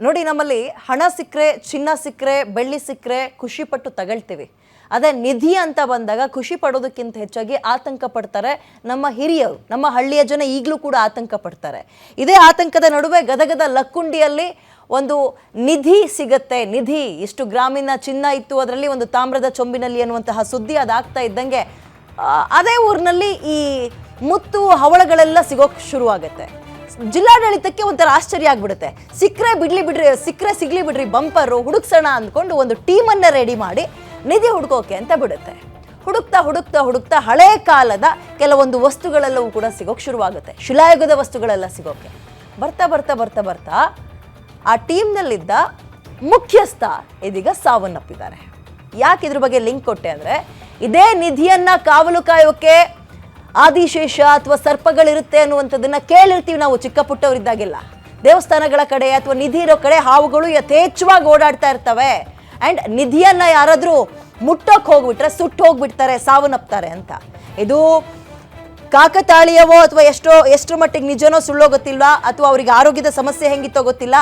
ನೋಡಿ, ನಮ್ಮಲ್ಲಿ ಹಣ ಸಿಕ್ಕರೆ, ಚಿನ್ನ ಸಿಕ್ಕರೆ, ಬೆಳ್ಳಿ ಸಿಕ್ಕರೆ ಖುಷಿ ಪಟ್ಟು ತಗೊಳ್ತೀವಿ. ಅದೇ ನಿಧಿ ಅಂತ ಬಂದಾಗ ಖುಷಿ ಪಡೋದಕ್ಕಿಂತ ಹೆಚ್ಚಾಗಿ ಆತಂಕ ಪಡ್ತಾರೆ ನಮ್ಮ ಹಿರಿಯರು. ನಮ್ಮ ಹಳ್ಳಿಯ ಜನ ಈಗಲೂ ಕೂಡ ಆತಂಕ ಪಡ್ತಾರೆ. ಇದೇ ಆತಂಕದ ನಡುವೆ ಗದಗದ ಲಕ್ಕುಂಡಿಯಲ್ಲಿ ಒಂದು ನಿಧಿ ಸಿಗತ್ತೆ. ನಿಧಿ, ಇಷ್ಟು ಗ್ರಾಮಿನ ಚಿನ್ನ ಇತ್ತು, ಅದರಲ್ಲಿ ಒಂದು ತಾಮ್ರದ ಚೊಂಬಿನಲ್ಲಿ ಅನ್ನುವಂತಹ ಸುದ್ದಿ ಅದಾಗ್ತಾ ಇದ್ದಂಗೆ ಅದೇ ಊರಿನಲ್ಲಿ ಈ ಮುತ್ತು ಹವಳಗಳೆಲ್ಲ ಸಿಗೋಕೆ ಶುರುವಾಗುತ್ತೆ. ಜಿಲ್ಲಾಡಳಿತಕ್ಕೆ ಒಂಥರ ಆಶ್ಚರ್ಯ ಆಗ್ಬಿಡುತ್ತೆ. ಸಿಕ್ಕರೆ ಸಿಗ್ಲಿ ಬಿಡ್ರಿ ಬಂಪರು ಹುಡುಕ್ಸೋಣ ಅಂದ್ಕೊಂಡು ಒಂದು ಟೀಮನ್ನೇ ರೆಡಿ ಮಾಡಿ ನಿಧಿ ಹುಡುಕೋಕೆ ಅಂತ ಬಿಡುತ್ತೆ. ಹುಡುಕ್ತಾ ಹಳೆ ಕಾಲದ ಕೆಲವೊಂದು ವಸ್ತುಗಳೆಲ್ಲವೂ ಕೂಡ ಸಿಗೋಕೆ ಶುರುವಾಗುತ್ತೆ. ಶಿಲಾಯುಗದ ವಸ್ತುಗಳೆಲ್ಲ ಸಿಗೋಕೆ ಬರ್ತಾ ಆ ಟೀಮ್ನಲ್ಲಿದ್ದ ಮುಖ್ಯಸ್ಥ ಇದೀಗ ಸಾವನ್ನಪ್ಪಿದ್ದಾರೆ. ಯಾಕೆ ಇದ್ರ ಬಗ್ಗೆ ಲಿಂಕ್ ಕೊಟ್ಟೆ ಅಂದರೆ, ಇದೇ ನಿಧಿಯನ್ನ ಕಾವಲು ಕಾಯೋಕೆ ಆದಿಶೇಷ ಅಥವಾ ಸರ್ಪಗಳಿರುತ್ತೆ ಅನ್ನುವಂಥದ್ದನ್ನ ಕೇಳಿರ್ತೀವಿ ನಾವು ಚಿಕ್ಕ ಪುಟ್ಟವರಿದ್ದಾಗೆಲ್ಲ. ದೇವಸ್ಥಾನಗಳ ಕಡೆ ಅಥವಾ ನಿಧಿ ಇರೋ ಕಡೆ ಹಾವುಗಳು ಯಥೇಚ್ಛವಾಗಿ ಓಡಾಡ್ತಾ ಇರ್ತವೆ. ಆ್ಯಂಡ್ ನಿಧಿಯನ್ನ ಯಾರಾದರೂ ಮುಟ್ಟೋಕೆ ಹೋಗ್ಬಿಟ್ರೆ ಸುಟ್ಟು ಹೋಗ್ಬಿಡ್ತಾರೆ, ಸಾವನ್ನಪ್ತಾರೆ ಅಂತ. ಇದು ಕಾಕತಾಳೀಯವೋ ಅಥವಾ ಎಷ್ಟರ ಮಟ್ಟಿಗೆ ನಿಜನೋ ಸುಳ್ಳೋ ಗೊತ್ತಿಲ್ಲ, ಅಥವಾ ಅವರಿಗೆ ಆರೋಗ್ಯದ ಸಮಸ್ಯೆ ಹೆಂಗಿತ್ತೋ ಗೊತ್ತಿಲ್ಲ.